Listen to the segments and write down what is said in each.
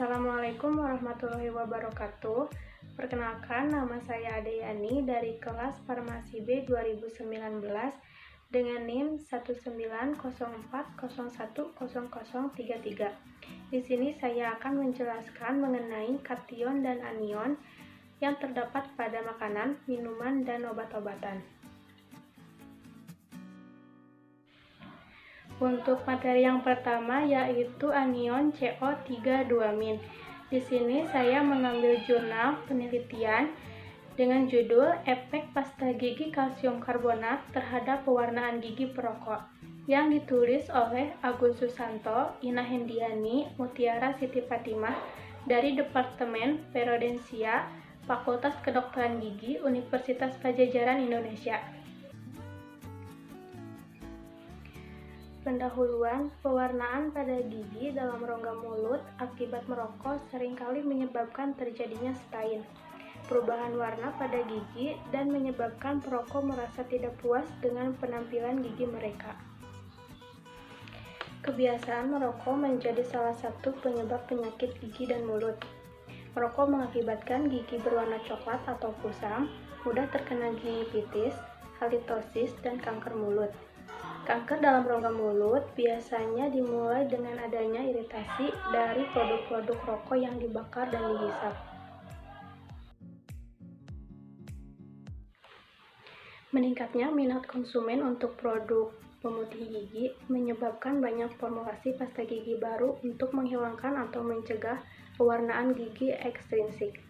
Assalamualaikum warahmatullahi wabarakatuh. Perkenalkan, nama saya Adeyani dari kelas Farmasi B 2019 dengan NIM 19040100033. Di sini saya akan menjelaskan mengenai kation dan anion yang terdapat pada makanan, minuman, dan obat-obatan. Untuk materi yang pertama yaitu anion CO3-2-min. Di sini saya mengambil jurnal penelitian dengan judul Efek Pasta Gigi Kalsium Karbonat Terhadap Pewarnaan Gigi Perokok yang ditulis oleh Agus Susanto, Ina Hendiani, Mutiara Siti Fatimah dari Departemen Perodensia, Fakultas Kedokteran Gigi, Universitas Padjadjaran Indonesia. Pendahuluan, pewarnaan pada gigi dalam rongga mulut akibat merokok seringkali menyebabkan terjadinya stain, perubahan warna pada gigi, dan menyebabkan perokok merasa tidak puas dengan penampilan gigi mereka. Kebiasaan merokok menjadi salah satu penyebab penyakit gigi dan mulut. Merokok mengakibatkan gigi berwarna coklat atau kusam, mudah terkena gingivitis, halitosis, dan kanker mulut. Kanker dalam rongga mulut biasanya dimulai dengan adanya iritasi dari produk-produk rokok yang dibakar dan dihisap. Meningkatnya minat konsumen untuk produk pemutih gigi menyebabkan banyak formulasi pasta gigi baru untuk menghilangkan atau mencegah pewarnaan gigi ekstrinsik.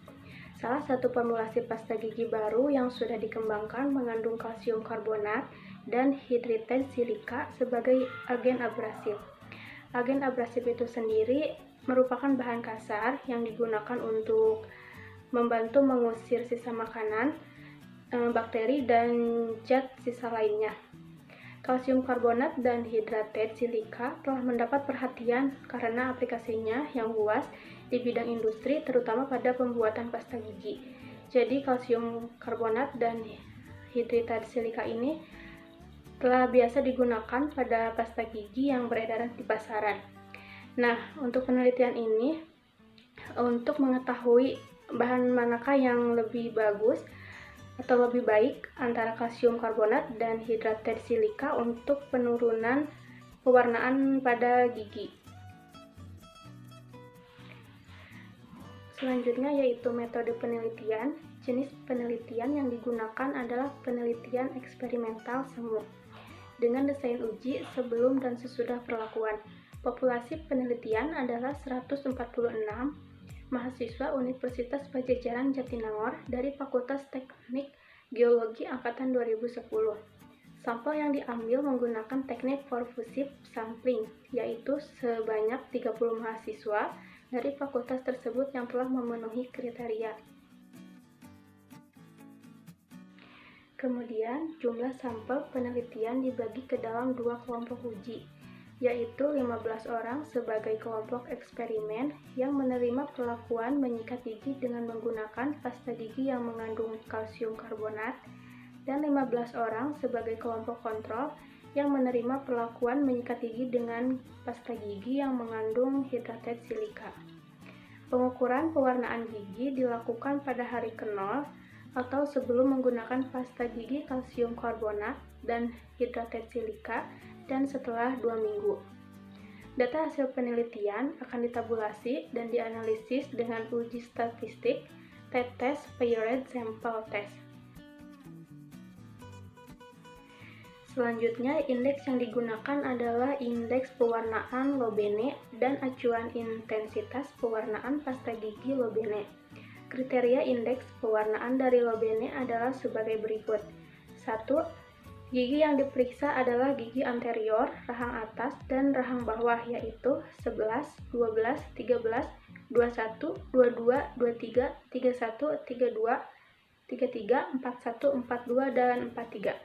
Salah satu formulasi pasta gigi baru yang sudah dikembangkan mengandung kalsium karbonat dan hidrited silika sebagai agen abrasif. Agen abrasif itu sendiri merupakan bahan kasar yang digunakan untuk membantu mengusir sisa makanan, bakteri, dan zat sisa lainnya. Kalsium karbonat dan hidrited silika telah mendapat perhatian karena aplikasinya yang luas di bidang industri, terutama pada pembuatan pasta gigi. Jadi kalsium karbonat dan hidrited silika ini telah biasa digunakan pada pasta gigi yang beredar di pasaran. Nah, untuk penelitian ini, untuk mengetahui bahan manakah yang lebih bagus atau lebih baik antara kalsium karbonat dan hidrited silika untuk penurunan pewarnaan pada gigi. Selanjutnya yaitu metode penelitian. Jenis penelitian yang digunakan adalah penelitian eksperimental semu dengan desain uji sebelum dan sesudah perlakuan. Populasi penelitian adalah 146 mahasiswa Universitas Padjadjaran Jatinangor dari Fakultas Teknik Geologi Angkatan 2010. Sampel yang diambil menggunakan teknik pervasive sampling, yaitu sebanyak 30 mahasiswa dari fakultas tersebut yang telah memenuhi kriteria. Kemudian, jumlah sampel penelitian dibagi ke dalam dua kelompok uji, yaitu 15 orang sebagai kelompok eksperimen yang menerima perlakuan menyikat gigi dengan menggunakan pasta gigi yang mengandung kalsium karbonat, dan 15 orang sebagai kelompok kontrol yang menerima perlakuan menyikat gigi dengan pasta gigi yang mengandung hidrited silika. Pengukuran pewarnaan gigi dilakukan pada hari ke-0 atau sebelum menggunakan pasta gigi kalsium karbonat dan hidrited silika dan setelah 2 minggu. Data hasil penelitian akan ditabulasi dan dianalisis dengan uji statistik t-test paired sample test. Selanjutnya, indeks yang digunakan adalah indeks pewarnaan Lobene dan acuan intensitas pewarnaan pasta gigi Lobene. Kriteria indeks pewarnaan dari Lobene adalah sebagai berikut. 1. Gigi yang diperiksa adalah gigi anterior, rahang atas, dan rahang bawah, yaitu 11, 12, 13, 21, 22, 23, 31, 32, 33, 41, 42, dan 43.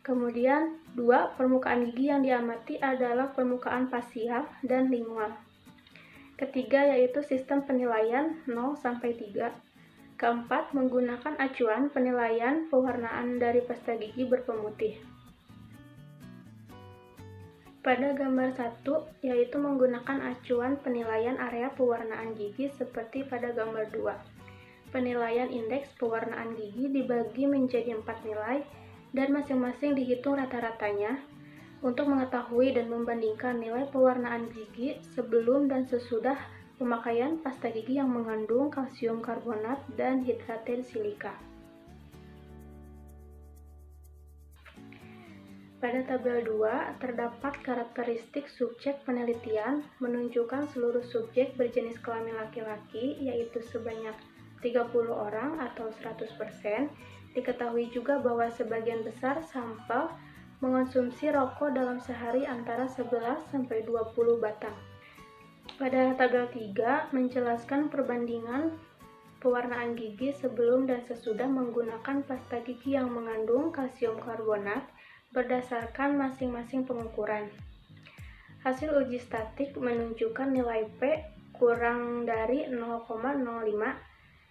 Kemudian, 2. Permukaan gigi yang diamati adalah permukaan fasial dan lingual. Ketiga yaitu sistem penilaian 0-3. Keempat, menggunakan acuan penilaian pewarnaan dari pasta gigi berpemutih. Pada gambar 1, yaitu menggunakan acuan penilaian area pewarnaan gigi seperti pada gambar 2. Penilaian indeks pewarnaan gigi dibagi menjadi 4 nilai dan masing-masing dihitung rata-ratanya untuk mengetahui dan membandingkan nilai pewarnaan gigi sebelum dan sesudah pemakaian pasta gigi yang mengandung kalsium karbonat dan hidrated silika. Pada tabel 2, terdapat karakteristik subjek penelitian menunjukkan seluruh subjek berjenis kelamin laki-laki, yaitu sebanyak 30 orang atau 100%. Diketahui juga bahwa sebagian besar sampel mengonsumsi rokok dalam sehari antara 11-20 batang. Pada tabel 3, menjelaskan perbandingan pewarnaan gigi sebelum dan sesudah menggunakan pasta gigi yang mengandung kalsium karbonat berdasarkan masing-masing pengukuran. Hasil uji statik menunjukkan nilai P kurang dari 0,05,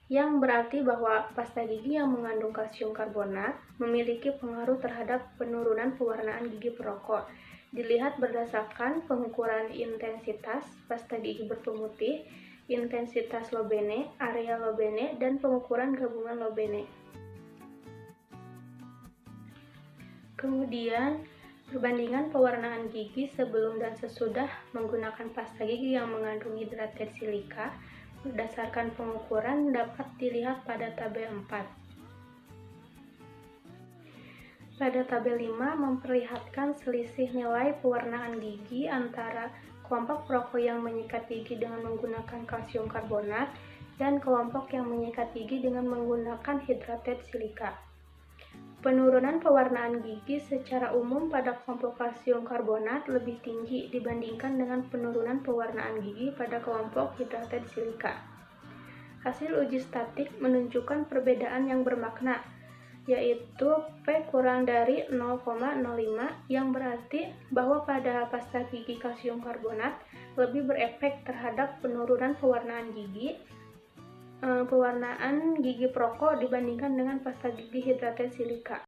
yang berarti bahwa pasta gigi yang mengandung kalsium karbonat memiliki pengaruh terhadap penurunan pewarnaan gigi perokok. Dilihat berdasarkan pengukuran intensitas pasta gigi berpemutih, intensitas lobene, area lobene, dan pengukuran gabungan lobene. Kemudian, perbandingan pewarnaan gigi sebelum dan sesudah menggunakan pasta gigi yang mengandung hidrated silika berdasarkan pengukuran dapat dilihat pada tabel 4. Pada tabel 5 memperlihatkan selisih nilai pewarnaan gigi antara kelompok perokok yang menyikat gigi dengan menggunakan kalsium karbonat dan kelompok yang menyikat gigi dengan menggunakan hidrated silika. Penurunan pewarnaan gigi secara umum pada kelompok kalsium karbonat lebih tinggi dibandingkan dengan penurunan pewarnaan gigi pada kelompok hidrated silika. Hasil uji statik menunjukkan perbedaan yang bermakna, yaitu P kurang dari 0,05, yang berarti bahwa pada pasta gigi kalsium karbonat lebih berefek terhadap penurunan pewarnaan gigi perokok dibandingkan dengan pasta gigi hidrated silika.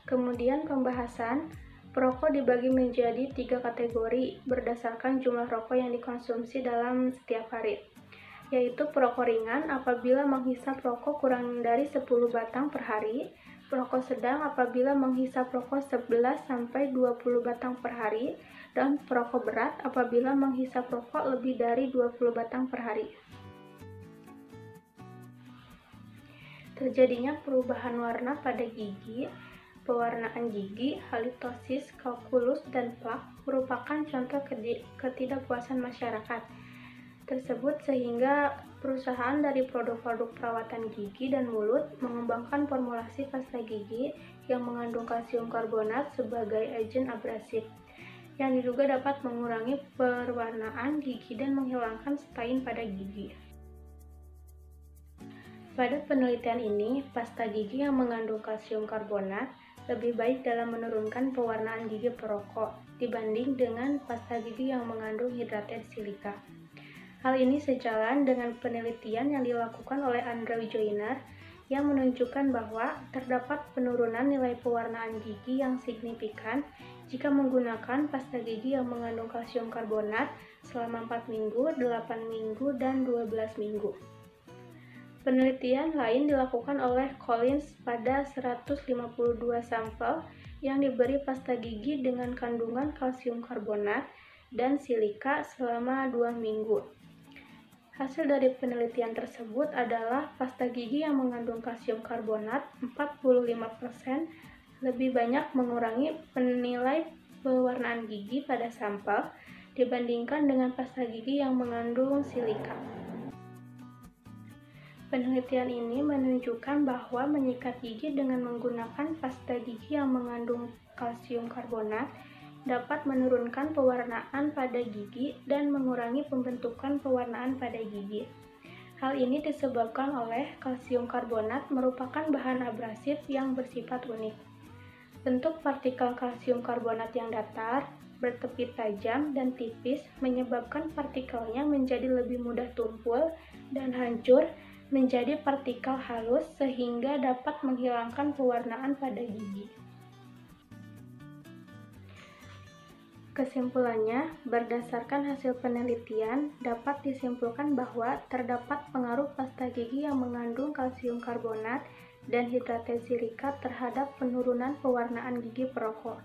Kemudian pembahasan, perokok dibagi menjadi 3 kategori berdasarkan jumlah rokok yang dikonsumsi dalam setiap hari, yaitu perokok ringan apabila menghisap rokok kurang dari 10 batang per hari, perokok sedang apabila menghisap rokok 11-20 batang per hari, dan perokok berat apabila menghisap rokok lebih dari 20 batang per hari. Terjadinya perubahan warna pada gigi, pewarnaan gigi, halitosis, kalkulus, dan plak merupakan contoh ketidakpuasan masyarakat tersebut sehingga perusahaan dari produk-produk perawatan gigi dan mulut mengembangkan formulasi pasta gigi yang mengandung kalsium karbonat sebagai agen abrasif yang diduga dapat mengurangi perwarnaan gigi dan menghilangkan stain pada gigi. Pada penelitian ini, pasta gigi yang mengandung kalsium karbonat lebih baik dalam menurunkan pewarnaan gigi perokok dibanding dengan pasta gigi yang mengandung hidrated silika. Hal ini sejalan dengan penelitian yang dilakukan oleh Andrew Joyner yang menunjukkan bahwa terdapat penurunan nilai pewarnaan gigi yang signifikan jika menggunakan pasta gigi yang mengandung kalsium karbonat selama 4 minggu, 8 minggu, dan 12 minggu. Penelitian lain dilakukan oleh Collins pada 152 sampel yang diberi pasta gigi dengan kandungan kalsium karbonat dan silika selama 2 minggu. Hasil dari penelitian tersebut adalah pasta gigi yang mengandung kalsium karbonat 45% lebih banyak mengurangi penilai pewarnaan gigi pada sampel dibandingkan dengan pasta gigi yang mengandung silika. Penelitian ini menunjukkan bahwa menyikat gigi dengan menggunakan pasta gigi yang mengandung kalsium karbonat dapat menurunkan pewarnaan pada gigi dan mengurangi pembentukan pewarnaan pada gigi. Hal ini disebabkan oleh kalsium karbonat merupakan bahan abrasif yang bersifat unik. Bentuk partikel kalsium karbonat yang datar, bertepi tajam, dan tipis menyebabkan partikelnya menjadi lebih mudah tumpul dan hancur menjadi partikel halus sehingga dapat menghilangkan pewarnaan pada gigi. Kesimpulannya, berdasarkan hasil penelitian, dapat disimpulkan bahwa terdapat pengaruh pasta gigi yang mengandung kalsium karbonat dan hidrated silika terhadap penurunan pewarnaan gigi perokok.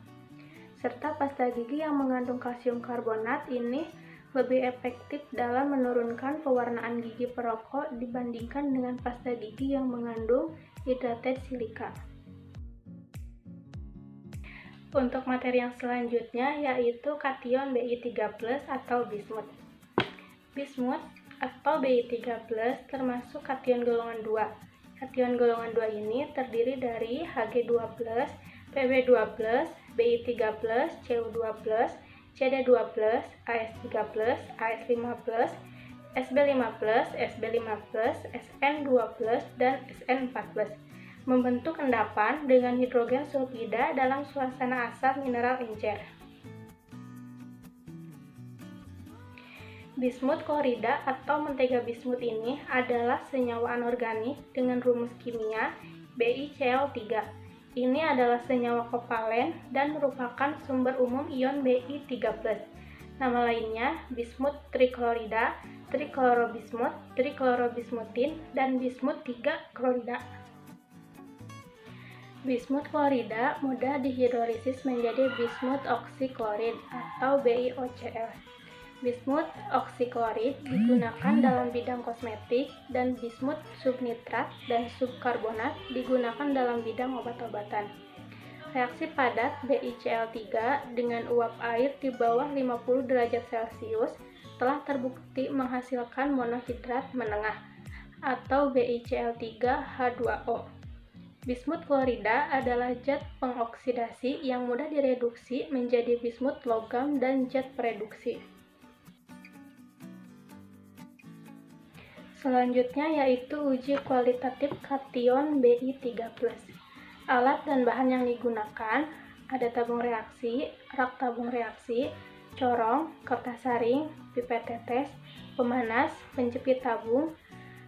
Serta pasta gigi yang mengandung kalsium karbonat ini lebih efektif dalam menurunkan pewarnaan gigi perokok dibandingkan dengan pasta gigi yang mengandung hidrated silika. Untuk materi yang selanjutnya yaitu kation Bi3+ atau bismut. Bismut atau Bi3+ termasuk kation golongan 2. Kation golongan 2 ini terdiri dari Hg2+, Pb2+, Bi3+, Cu2+, Cd2+, As3+, As5+, Sb5+, Sb5+, Sn2+, dan Sn4+. Membentuk endapan dengan hidrogen sulfida dalam suasana asam mineral encer. Bismut klorida atau mentega bismut ini adalah senyawa anorganik dengan rumus kimia BiCl3. Ini adalah senyawa kovalen dan merupakan sumber umum ion Bi3+. Nama lainnya bismut triklorida, triklorobismut, triklorobismutin, dan bismut 3 klorida. Bismut klorida mudah dihidrolisis menjadi bismut oksiklorid atau BiOCl. Bismut oksiklorid digunakan dalam bidang kosmetik dan bismut subnitrat dan subkarbonat digunakan dalam bidang obat-obatan. Reaksi padat BiCl3 dengan uap air di bawah 50 derajat Celcius telah terbukti menghasilkan monohidrat menengah atau BiCl3H2O. Bismut klorida adalah zat pengoksidasi yang mudah direduksi menjadi bismut logam dan zat pereduksi. Selanjutnya yaitu uji kualitatif kation Bi3+. Alat dan bahan yang digunakan ada tabung reaksi, rak tabung reaksi, corong, kertas saring, pipet tetes, pemanas, penjepit tabung,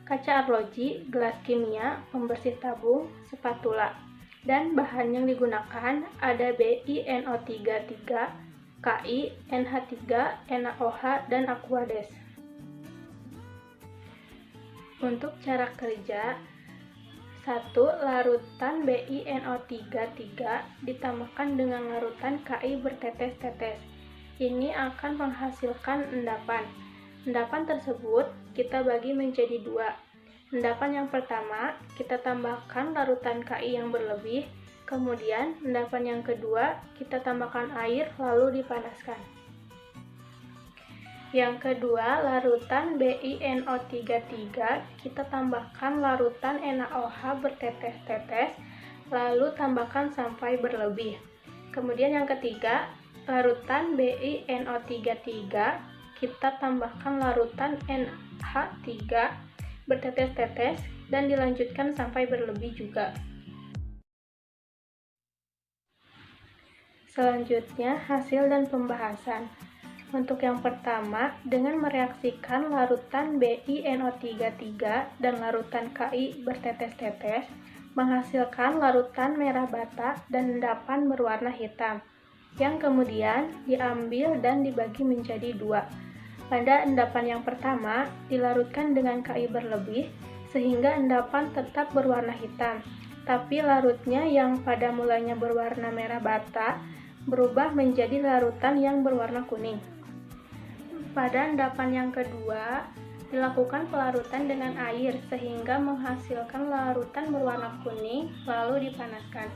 kaca arloji, gelas kimia, pembersih tabung, spatula. Dan bahan yang digunakan ada BiNO3, Ki, NH3, NaOH, dan Aquades. Untuk cara kerja, 1. Larutan BiNO3 ditambahkan dengan larutan Ki bertetes-tetes. Ini akan menghasilkan endapan. Endapan tersebut kita bagi menjadi 2. Endapan yang pertama, kita tambahkan larutan Ki yang berlebih, kemudian endapan yang kedua, kita tambahkan air lalu dipanaskan. Yang kedua, larutan BiNO3 kita tambahkan larutan NaOH bertetes-tetes, lalu tambahkan sampai berlebih. Kemudian yang ketiga, larutan BiNO3 kita tambahkan larutan NH3 bertetes-tetes dan dilanjutkan sampai berlebih juga. Selanjutnya, hasil dan pembahasan. Untuk yang pertama, dengan mereaksikan larutan BiNO3 dan larutan Ki bertetes-tetes, menghasilkan larutan merah bata dan endapan berwarna hitam, yang kemudian diambil dan dibagi menjadi 2. Pada endapan yang pertama, dilarutkan dengan Ki berlebih, sehingga endapan tetap berwarna hitam, tapi larutnya yang pada mulanya berwarna merah bata, berubah menjadi larutan yang berwarna kuning. Pada endapan yang kedua, dilakukan pelarutan dengan air, sehingga menghasilkan larutan berwarna kuning, lalu dipanaskan.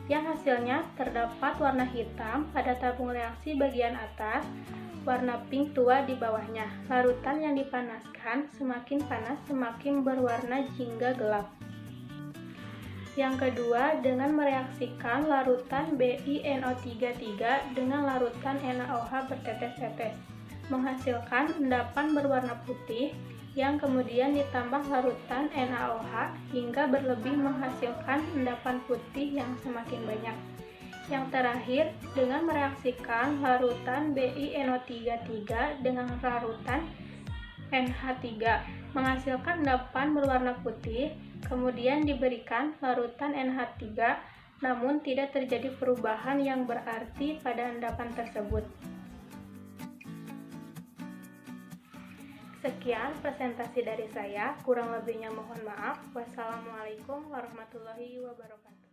Yang hasilnya terdapat warna hitam pada tabung reaksi bagian atas, warna pink tua di bawahnya. Larutan yang dipanaskan semakin panas semakin berwarna jingga gelap. Yang kedua, dengan mereaksikan larutan BiNO3 dengan larutan NaOH bertetes-tetes, menghasilkan endapan berwarna putih yang kemudian ditambah larutan NaOH hingga berlebih menghasilkan endapan putih yang semakin banyak. Yang terakhir, dengan mereaksikan larutan BiNO3 dengan larutan NH3, menghasilkan endapan berwarna putih, kemudian diberikan larutan NH3, namun tidak terjadi perubahan yang berarti pada endapan tersebut. Sekian presentasi dari saya, kurang lebihnya mohon maaf. Wassalamualaikum warahmatullahi wabarakatuh.